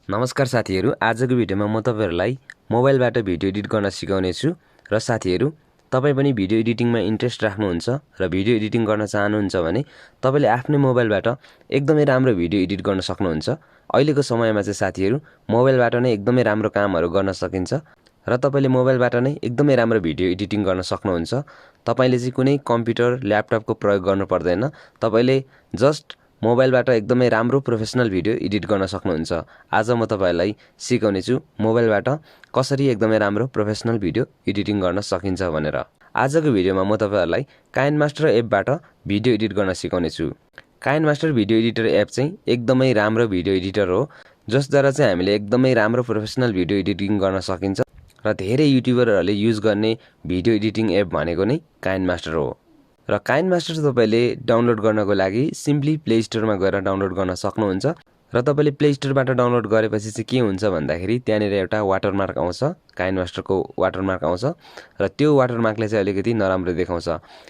नमस्कार साथीहरु, आजको भिडियोमा म तपाईहरुलाई मोबाइलबाट भिडियो एडिट गर्न सिकाउने छु र साथीहरु, तपाई पनि भिडियो एडिटिङमा इन्ट्रेस्ट राख्नुहुन्छ र भिडियो एडिटिङ गर्न चाहनुहुन्छ भने तपाईले आफ्नै मोबाइलबाट एकदमै राम्रो भिडियो एडिट गर्न सक्नुहुन्छ। अहिलेको समयमा चाहिँ साथीहरु, मोबाइलबाट नै एकदमै राम्रो कामहरु गर्न सकिन्छ र तपाईले मोबाइलबाट नै एकदमै राम्रो भिडियो एडिटिङ गर्न सक्नुहुन्छ। तपाईले चाहिँ कुनै कम्प्युटर, ल्यापटपको प्रयोग गर्नु पर्दैन। तपाईले जस्ट मोबाइलबाट एकदमै राम्रो प्रोफेसनल भिडियो एडिट गर्न सक्नुहुन्छ। आज म तपाईलाई सिकाउने छु मोबाइलबाट कसरी एकदमै राम्रो प्रोफेसनल भिडियो एडिटिङ गर्न सकिन्छ भनेर। आजको भिडियोमा म तपाईहरुलाई काइनमास्टर एपबाट भिडियो एडिट गर्न सिकाउने छु। काइनमास्टर भिडियो एडिटर एप चाहिँ एकदमै राम्रो भिडियो एडिटर हो, जसद्वारा चाहिँ हामीले एकदमै राम्रो प्रोफेसनल भिडियो एडिटिङ गर्न सकिन्छ र धेरै युट्युबरहरूले युज गर्ने भिडियो एडिटिङ एप भनेको नै काइनमास्टर हो। र काइनमास्टर तपाईले डाउनलोड गर्नको लागि सिम्पली प्ले स्टोरमा गएर डाउनलोड गर्न सक्नुहुन्छ र तपाईले प्ले स्टोरबाट डाउनलोड गरेपछि चाहिँ के हुन्छ भन्दाखेरि त्यहाँनिर एउटा वाटरमार्क आउँछ, काइनमास्टरको वाटरमार्क आउँछ र त्यो वाटरमार्कले चाहिँ अलिकति नराम्रो देखाउँछ।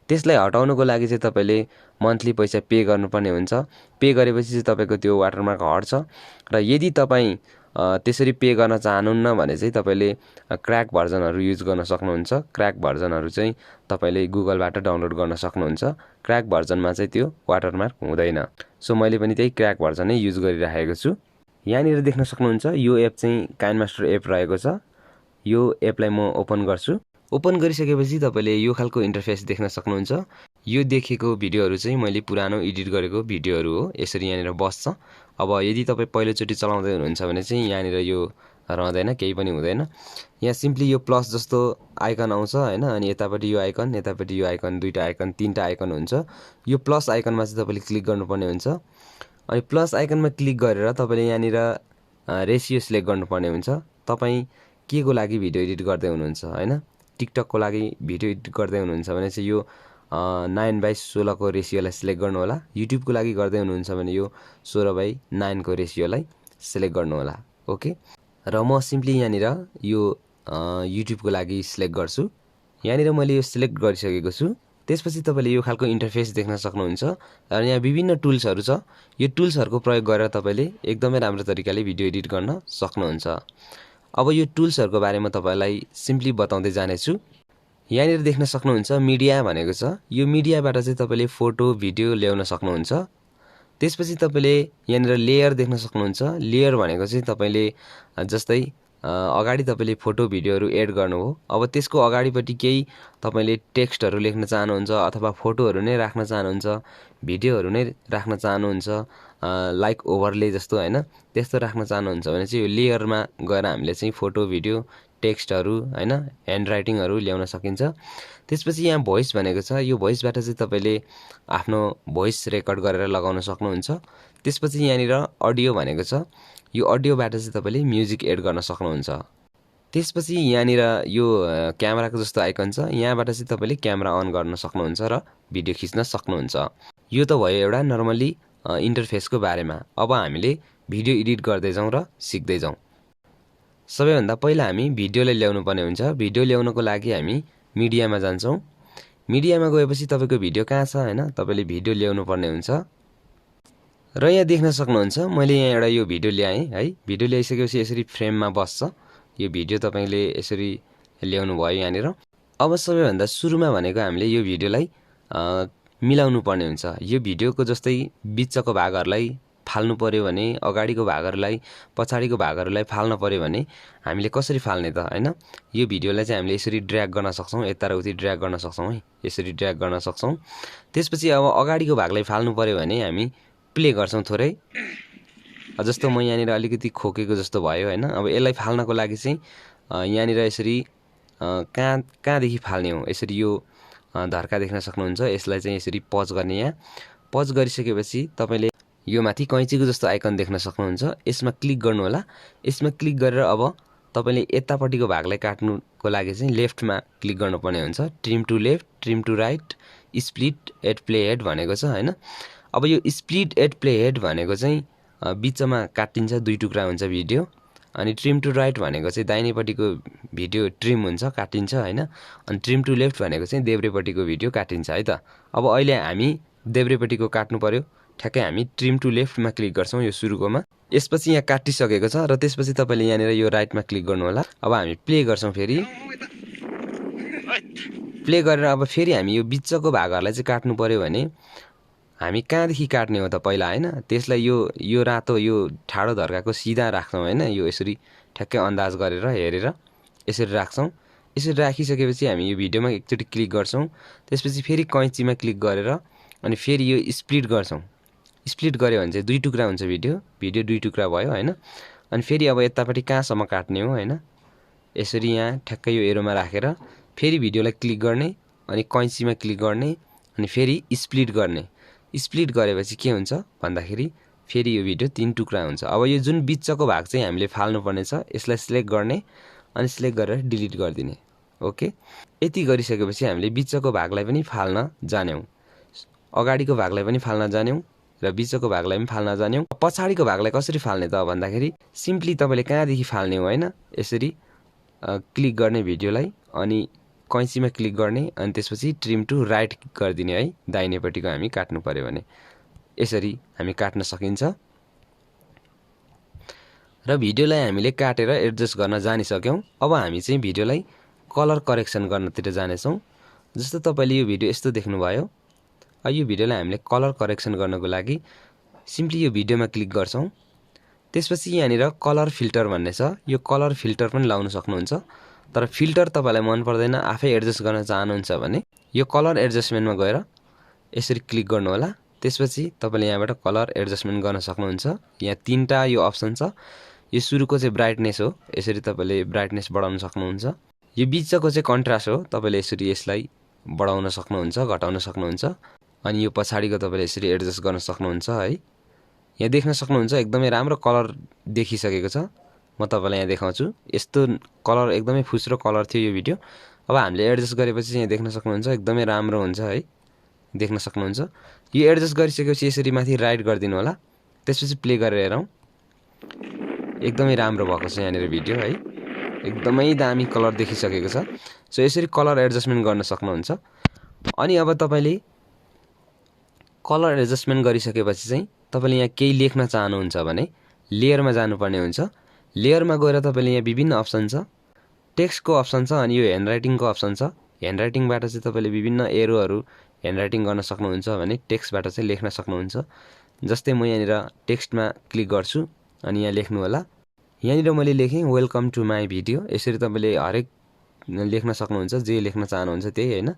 त्यसलाई हटाउनको लागि चाहिँ तपाईले मन्थली पैसा पे गर्नुपर्ने हुन्छ। पे गरेपछि चाहिँ तपाईको त्यो वाटरमार्क हट्छ र यदि तपाई त्यसरी पे गर्न चाहनुहुन्न भने चाहिँ तपाईले क्र्याक भर्जनहरु युज गर्न सक्नुहुन्छ। क्र्याक भर्जनहरु चाहिँ तपाईले गुगलबाट डाउनलोड गर्न सक्नुहुन्छ। क्र्याक भर्जनमा चाहिँ त्यो वाटरमार्क हुँदैन। सो मैले पनि त्यही क्र्याक भर्जन नै युज गरिरहेको छु। यहाँनिर देख्न सक्नुहुन्छ यो एप चाहिँ काइनमास्टर एप रहेको छ। यो एपलाई म ओपन गर्छु। ओपन गरिसकेपछि तपाईले यो खालको इन्टरफेस देख्न सक्नुहुन्छ। यो देखेको भिडियोहरु चाहिँ मैले पुरानो एडिट गरेको भिडियोहरु हो। यसरी यहाँनिर बस्छ। अब यदि तपाई पहिलोचोटी चलाउँदै हुनुहुन्छ भने चाहिँ यहाँनिर यो रहँदैन, केही पनि हुँदैन। यहाँ सिम्पली यो प्लस जस्तो आइकन आउँछ हैन, अनि यतापटि यो आइकन, यतापटि यो आइकन, दुईटा आइकन, तीनटा आइकन हुन्छ। यो प्लस आइकनमा चाहिँ तपाईले क्लिक गर्नुपर्ने हुन्छ। अनि प्लस आइकनमा क्लिक गरेर तपाईले यहाँनिर रेशियो सिलेक्ट गर्नुपर्ने हुन्छ। तपाई के को लागि भिडियो एडिट गर्दै हुनुहुन्छ हैन? टिकटकको लागि भिडियो एडिट गर्दै हुनुहुन्छ भने चाहिँ यो 9:16 को रेशियोलाई सिलेक्ट गर्नु होला। युट्युबको लागि गर्दै हुनुहुन्छ भने यो 16:9 को रेशियोलाई सिलेक्ट गर्नु होला। ओके, र म सिम्पली यहाँनिर यो युट्युबको लागि सिलेक्ट गर्छु। यहाँनिर मैले यो सिलेक्ट गरिसकेको छु। त्यसपछि तपाईले यो खालको इन्टरफेस देख्न सक्नुहुन्छ र यहाँ विभिन्न टुल्सहरु छ। यो टुल्सहरुको प्रयोग गरेर तपाईले एकदमै राम्रो तरिकाले भिडियो एडिट गर्न सक्नुहुन्छ। अब यो टुल्सहरुको बारेमा तपाईलाई सिम्पली बताउँदै जानेछु। यहाँनिर देख्न सक्नुहुन्छ मिडिया भनेको छ। यो मिडियाबाट चाहिँ तपाईले फोटो, भिडियो ल्याउन सक्नुहुन्छ। त्यसपछि तपाईले यहाँनिर लेयर देख्न सक्नुहुन्छ। लेयर भनेको चाहिँ तपाईले जस्तै अगाडि तपाईले फोटो, भिडियोहरु एड गर्नु हो। अब त्यसको अगाडिपटि केही तपाईले टेक्स्टहरु लेख्न चाहनुहुन्छ अथवा फोटोहरु नै राख्न चाहनुहुन्छ, भिडियोहरु नै राख्न चाहनुहुन्छ, लाइक ओभरले जस्तो हैन, त्यस्तो राख्न चाहनुहुन्छ भने चाहिँ यो लेयरमा गएर हामीले चाहिँ फोटो, भिडियो, टेक्स्टहरु हैन, ह्यान्ड राइटिङहरु ल्याउन सकिन्छ। त्यसपछि यहाँ भोइस भनेको छ। यो भोइसबाट चाहिँ तपाईले आफ्नो भोइस रेकर्ड गरेर लगाउन सक्नुहुन्छ। त्यसपछि यहाँनिर अडियो भनेको छ। यो अडियोबाट चाहिँ तपाईले म्युजिक एड गर्न सक्नुहुन्छ। त्यसपछि यहाँनिर यो क्यामेराको जस्तो आइकन छ। यहाँबाट चाहिँ तपाईले क्यामेरा अन गर्न सक्नुहुन्छ र भिडियो खिच्न सक्नुहुन्छ। यो त भयो एउटा नर्मली इन्टरफेसको बारेमा। अब हामीले भिडियो एडिट गर्दै जाउँ र सिक्दै जाउँ। सबैभन्दा पहिला हामी भिडियोलाई ल्याउनु पर्ने हुन्छ। भिडियो ल्याउनको लागि हामी मिडियामा जान्छौँ। मिडियामा गएपछि तपाईको भिडियो कहाँ छ हैन, तपाईले भिडियो ल्याउनु पर्ने हुन्छ। र यहाँ देख्न सक्नुहुन्छ मैले यहाँ एउटा यो भिडियो ल्याएँ है। भिडियो ल्याइसकेपछि यसरी फ्रेममा बस्छ। यो भिडियो तपाईले यसरी ल्याउनु भयो यहाँनिर। अब सबैभन्दा सुरुमा भनेको हामीले यो भिडियोलाई मिलाउनु पर्ने हुन्छ। यो भिडियोको जस्तै बिचको भागहरुलाई फाल्नु पर्यो भने, अगाडिको भागहरुलाई, पछाडिको भागहरुलाई फाल्न पर्यो भने हामीले कसरी फाल्ने त हैन? यो भिडियोलाई चाहिँ हामीले यसरी ड्र्याग गर्न सक्छौं, यता र उति ड्र्याग गर्न सक्छौं है। यसरी ड्र्याग गर्न सक्छौं। त्यसपछि अब अगाडिको भागलाई फाल्नु पर्यो भने हामी प्ले गर्छौं थोरै। जस्तो म यहाँनिर अलिकति खोकेको जस्तो भयो हैन। अब यसलाई फाल्नको लागि चाहिँ यहाँनिर यसरी कहाँदेखि फाल्ने हो, यसरी यो धर्का देख्न सक्नुहुन्छ। यसलाई चाहिँ यसरी पज गर्ने। यहाँ पज गरिसकेपछि तपाईले यो माथि कैंचीको जस्तो आइकन देख्न सक्नुहुन्छ। यसमा क्लिक गर्नु होला। यसमा क्लिक गरेर अब तपाईले यतापटिको भागलाई काट्नुको लागि चाहिँ लेफ्टमा क्लिक गर्नुपर्ने हुन्छ। Trim to left, trim to right, split at playhead भनेको छ हैन। अब यो स्प्लिट एट प्ले हेड भनेको चाहिँ बीचमा काटिन्छ, दुई टुक्रा हुन्छ भिडियो। अनि ट्रिम टु राइट भनेको चाहिँ दाहिनेपटिको भिडियो ट्रिम हुन्छ, काटिन्छ हैन। अनि ट्रिम टु लेफ्ट भनेको चाहिँ देब्रेपटिको भिडियो काटिन्छ है त। अब अहिले हामी देब्रेपटिको काट्नु पर्यो। ठ्याक्कै हामी ट्रिम टु लेफ्टमा क्लिक गर्छौं यो सुरुकोमा। यसपछि यहाँ काटिसकेको छ र त्यसपछि तपाईले यहाँनिर यो राइटमा क्लिक गर्नु होला। अब हामी प्ले गर्छौं फेरि। प्ले गरेर अब फेरि हामी यो बिचको भागहरुलाई चाहिँ काट्नु पर्यो भने हामी कहाँदेखि काट्ने हो त पहिला हैन। त्यसलाई यो रातो यो ठाडो धर्काको सिधा राख्छौं हैन। यो यसरी ठ्याक्कै अन्दाज गरेर हेरेर यसरी राख्छौं। यसरी राखिसकेपछि हामी यो भिडियोमा एकचोटी क्लिक गर्छौं। त्यसपछि फेरि कैंचीमा क्लिक गरेर अनि फेरि यो स्प्लिट गर्छौं। स्प्लिट गर्यो भने चाहिँ दुई टुक्रा हुन्छ भिडियो दुई टुक्रा भयो हैन। अनि फेरि अब यतापटि कहाँसम्म काट्ने हो हैन। यसरी यहाँ ठ्याक्कै यो एरोमा राखेर फेरि भिडियोलाई क्लिक गर्ने अनि कैंचीमा क्लिक गर्ने अनि फेरि स्प्लिट गर्ने। स्प्लिट गरेपछि के हुन्छ भन्दाखेरि फेरि यो भिडियो तीन टुक्रा हुन्छ। अब यो जुन बिचको भाग चाहिँ हामीले फाल्नु पर्ने छ यसलाई सिलेक्ट गर्ने अनि सिलेक्ट गरेर डिलिट गरिदिने। ओके, यति गरिसकेपछि हामीले बिचको भागलाई पनि फाल्न जान्यौं, अगाडिको भागलाई पनि फाल्न जान्यौं र बिचको भागलाई पनि फाल्न जान्यौं। पछाडीको भागलाई कसरी फाल्ने त भन्दाखेरि सिम्पली तपाईले कहाँदेखि फाल्ने हो हैन। यसरी क्लिक गर्ने भिडियोलाई अनि कैंचीमा क्लिक गर्ने अनि त्यसपछि ट्रिम टु राइट गरिदिने है। दाहिनेपट्टिको हामी काट्नु पर्यो भने यसरी हामी काट्न सकिन्छ। र भिडियोलाई हामीले काटेर एडजस्ट गर्न जानिसक्यौं। अब हामी चाहिँ भिडियोलाई कलर करेक्सन गर्नतिर जानेछौं। जस्तो तपाईले यो भिडियो यस्तो देख्नुभयो। अब यो भिडियोलाई हामीले कलर करेक्सन गर्नको लागि सिम्पली यो भिडियोमा क्लिक गर्छौं। त्यसपछि यहाँनिर कलर फिल्टर भन्ने छ। यो कलर फिल्टर पनि लाउन सक्नुहुन्छ। तर फिल्टर तपाईलाई मन पर्दैन, आफै एडजस्ट गर्न चाहनुहुन्छ भने यो कलर एडजस्टमेन्टमा गएर यसरी क्लिक गर्नु होला। त्यसपछि तपाईले यहाँबाट कलर एडजस्टमेन्ट गर्न सक्नुहुन्छ। यहाँ तीनटा यो अप्सन छ। यो सुरुको चाहिँ ब्राइटनेस हो। यसरी तपाईले ब्राइटनेस बढाउन सक्नुहुन्छ। यो बिचको चाहिँ कन्ट्रास्ट हो। तपाईले यसरी यसलाई बढाउन सक्नुहुन्छ, घटाउन सक्नुहुन्छ। अनि यो पछाडीको तपाईले यसरी एडजस्ट गर्न सक्नुहुन्छ है। यहाँ देख्न सक्नुहुन्छ एकदमै राम्रो कलर देखिसकेको छ। म तपाईलाई यहाँ देखाउँछु। यस्तो कलर एकदमै फुस्रो कलर थियो यो भिडियो। अब हामीले एडजस्ट गरेपछि यहाँ देख्न सक्नुहुन्छ एकदमै राम्रो हुन्छ है। देख्न सक्नुहुन्छ। यो एडजस्ट गरिसकेपछि यसरी माथि राइट गरिदिनु होला। त्यसपछि प्ले गरेर हेरौं। एकदमै राम्रो भएको छ यहाँनिर भिडियो है। एकदमै दामी कलर देखिसकेको छ। सो यसरी कलर एडजस्टमेन्ट गर्न सक्नुहुन्छ। अनि अब तपाईले कलर एडजस्टमेन्ट गरिसकेपछि चाहिँ तपाईले यहाँ केही लेख्न चाहनुहुन्छ भने लेयरमा जानुपर्ने हुन्छ। लेयरमा गएर तपाईले यहाँ विभिन्न अप्सन छ। टेक्स्टको अप्सन छ अनि यो ह्यान्डराइटिङको अप्सन छ। ह्यान्डराइटिङबाट चाहिँ तपाईले विभिन्न एरोहरू ह्यान्डराइटिङ गर्न सक्नुहुन्छ भने टेक्स्टबाट चाहिँ लेख्न सक्नुहुन्छ। जस्तै म यहाँनिर टेक्स्टमा क्लिक गर्छु अनि यहाँ लेख्नु होला। यहाँनिर मैले लेखेँ वेलकम टु माई भिडियो। यसरी तपाईले हरेक लेख्न सक्नुहुन्छ, जे लेख्न चाहनुहुन्छ त्यही हैन।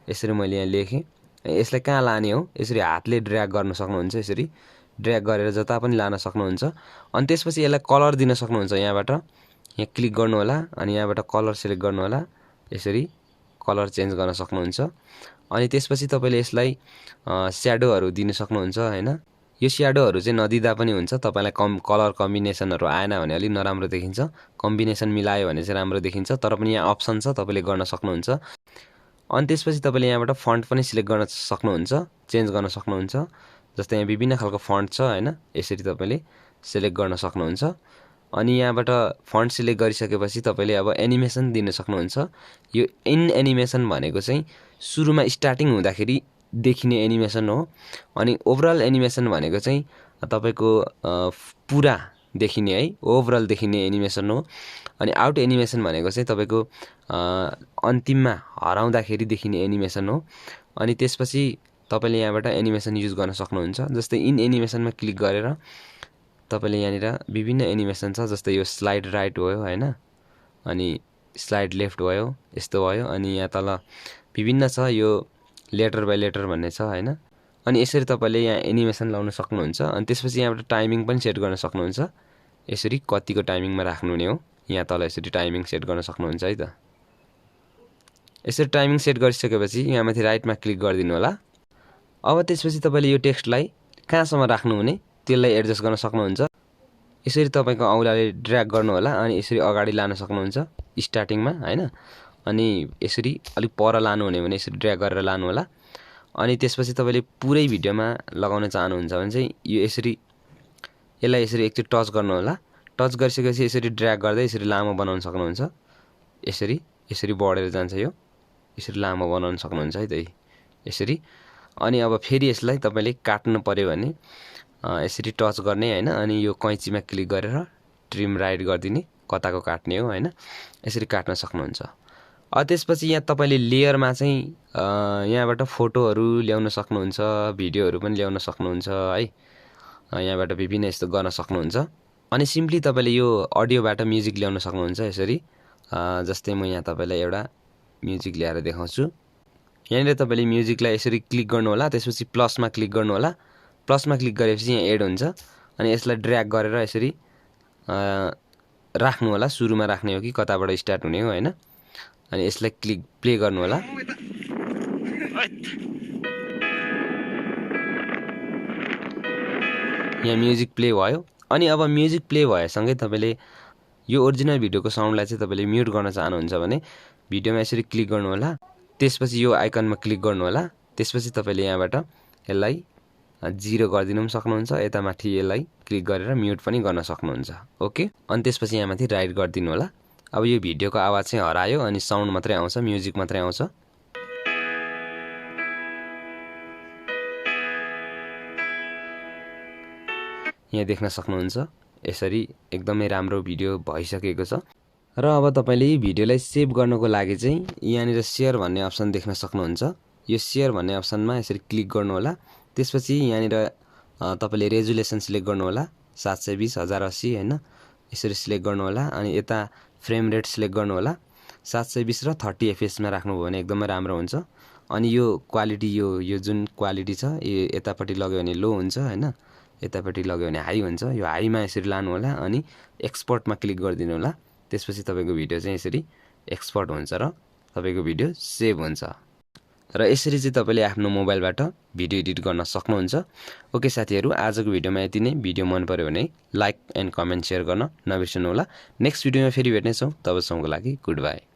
यसरी मैले यहाँ लेखेँ। यसलाई कहाँ लाने हो यसरी हातले ड्र्याग गर्न सक्नुहुन्छ। यसरी ड्र्याग गरेर जता पनि लान सक्नुहुन्छ। अनि त्यसपछि यसलाई कलर दिन सक्नुहुन्छ। यहाँबाट यहाँ क्लिक गर्नु होला अनि यहाँबाट कलर सिलेक्ट गर्नु होला। यसरी कलर चेन्ज गर्न सक्नुहुन्छ। अनि त्यसपछि तपाईले यसलाई स्याडोहरु दिन सक्नुहुन्छ हैन। यो स्याडोहरु चाहिँ नदिदा पनि हुन्छ। तपाईलाई कलर कम्बिनेसनहरु आएन भने अलि नराम्रो देखिन्छ। कम्बिनेसन मिलायो भने चाहिँ राम्रो देखिन्छ। तर पनि यहाँ अप्सन छ, तपाईले गर्न सक्नुहुन्छ। अनि त्यसपछि तपाईले यहाँबाट फन्ट पनि सिलेक्ट गर्न सक्नुहुन्छ, चेन्ज गर्न सक्नुहुन्छ। जस्तै यहाँ विभिन्न खालको फन्ट छ हैन। यसरी तपाईले सिलेक्ट गर्न सक्नुहुन्छ। अनि यहाँबाट फन्ट सिलेक्ट गरिसकेपछि तपाईले अब एनिमेसन दिन सक्नुहुन्छ। यो इन एनिमेसन भनेको चाहिँ सुरुमा स्टार्टिङ हुँदाखेरि देखिने एनिमेसन हो। अनि ओभरअल एनिमेसन भनेको चाहिँ तपाईको पुरा देखिने है, ओभरअल देखिने एनिमेसन हो। अनि आउट एनिमेसन भनेको चाहिँ तपाईको अन्तिममा हराउँदाखेरि देखिने एनिमेसन हो। अनि त्यसपछि तपाईले यहाँबाट एनिमेसन युज गर्न सक्नुहुन्छ। जस्तै इन एनिमेसनमा क्लिक गरेर तपाईले यहाँनिर विभिन्न एनिमेसन छ। जस्तै यो स्लाइड राइट भयो हैन, अनि स्लाइड लेफ्ट भयो, यस्तो भयो। अनि यहाँ तल विभिन्न छ, यो लेटर बाइ लेटर भन्ने छ हैन। अनि यसरी तपाईले यहाँ एनिमेसन लाउन सक्नुहुन्छ। अनि त्यसपछि यहाँबाट टाइमिङ पनि सेट गर्न सक्नुहुन्छ। यसरी कतिको टाइमिङमा राख्नुहुने हो, यहाँ तल यसरी टाइमिङ सेट गर्न सक्नुहुन्छ है त। यसरी टाइमिङ सेट गरिसकेपछि यहाँ माथि राइटमा क्लिक गरिदिनु होला। अब त्यसपछि तपाईले यो टेक्स्टलाई कहाँसम्म राख्नुहुने त्यसलाई एडजस्ट गर्न सक्नुहुन्छ। यसरी तपाईको औँलाले ड्र्याग गर्नु होला अनि यसरी अगाडि लान सक्नुहुन्छ स्टार्टिङमा हैन। अनि यसरी अलिक पर लानु हुने भने यसरी ड्र्याग गरेर लानु होला। अनि त्यसपछि तपाईले पुरै भिडियोमा लगाउन चाहनुहुन्छ भने चाहिँ यो यसरी यसलाई यसरी एकचोटि टच गर्नु होला। टच गरिसकेपछि यसरी ड्र्याग गर्दै यसरी लामो बनाउन सक्नुहुन्छ। यसरी यसरी बढेर जान्छ यो, यसरी लामो बनाउन सक्नुहुन्छ है त यसरी। अनि अब फेरि यसलाई तपाईले काट्नु पर्यो भने यसरी टच गर्ने हैन अनि यो कैँचीमा क्लिक गरेर ट्रिम राइट गरिदिने कताको काट्ने हो हैन यसरी काट्न सक्नुहुन्छ त्यसपछि यहाँ तपाईले लेयरमा चाहिँ यहाँबाट फोटोहरु ल्याउन सक्नुहुन्छ भिडियोहरु पनि ल्याउन सक्नुहुन्छ है यहाँबाट विभिन्न यस्तो गर्न सक्नुहुन्छ अनि सिम्पली तपाईले यो अडियोबाट म्युजिक ल्याउन सक्नुहुन्छ यसरी जस्तै म यहाँ तपाईलाई एउटा म्युजिक ल्याएर देखाउँछु यहाँनिर तपाईले म्युजिकलाई यसरी क्लिक गर्नु होला त्यसपछि प्लसमा क्लिक गर्नु होला प्लसमा क्लिक गरेपछि यहाँ एड हुन्छ अनि यसलाई ड्र्याग गरेर यसरी राख्नु होला सुरुमा राख्ने हो कि कताबाट स्टार्ट हुने हो हैन अनि यसलाई क्लिक प्ले गर्नु होला यहाँ म्युजिक प्ले भयो अनि अब म्युजिक प्ले भएसँगै तपाईले यो ओरिजिनल भिडियोको साउन्डलाई चाहिँ तपाईले म्युट गर्न चाहनुहुन्छ भने भिडियोमा यसरी क्लिक गर्नु होला त्यसपछि यो आइकनमा क्लिक गर्नु होला त्यसपछि तपाईले यहाँबाट यसलाई 0 गरिदिनु पनि सक्नुहुन्छ यता माथि यसलाई क्लिक गरेर म्युट पनि गर्न सक्नुहुन्छ ओके अनि त्यसपछि यहाँ माथि राइट गरिदिनु होला अब यो भिडियोको आवाज चाहिँ हरायो अनि साउन्ड मात्रै आउँछ म्युजिक मात्रै आउँछ यहाँ देख्न सक्नुहुन्छ यसरी एकदमै राम्रो भिडियो भइसकेको छ र अब तपाईले यो भिडियोलाई सेभ गर्नको लागि चाहिँ यहाँनिर शेयर भन्ने अप्सन देख्न सक्नुहुन्छ यो शेयर भन्ने अप्सनमा यसरी क्लिक गर्नु होला त्यसपछि यहाँनिर तपाईले रेजुलेसन सिलेक्ट गर्नु होला 720 1080 हैन यसरी सिलेक्ट गर्नु होला अनि यता फ्रेम रेट सिलेक्ट गर्नु होला 720 र 30 fps मा राख्नुभयो भने एकदमै राम्रो हुन्छ अनि यो क्वालिटी यो जुन क्वालिटी छ यतापट्टि लग्यो भने लो हुन्छ हैन यतापट्टि लग्यो भने हाई हुन्छ यो हाईमा यसरी लानु होला अनि एक्सपोर्टमा क्लिक गरिदिनु होला त्यसपछि तपाईको भिडियो चाहिँ यसरी एक्सपोर्ट हुन्छ र तपाईको भिडियो सेभ हुन्छ र यसरी चाहिँ तपाईले आफ्नो मोबाइलबाट भिडियो एडिट गर्न सक्नुहुन्छ ओके साथीहरु आजको भिडियोमा यति नै भिडियो मन पर्यो भने लाइक एन्ड कमेन्ट शेयर गर्न नबिर्सनु होला नेक्स्ट भिडियोमा फेरि भेट्ने छौं तबसम्मको लागि गुड बाइ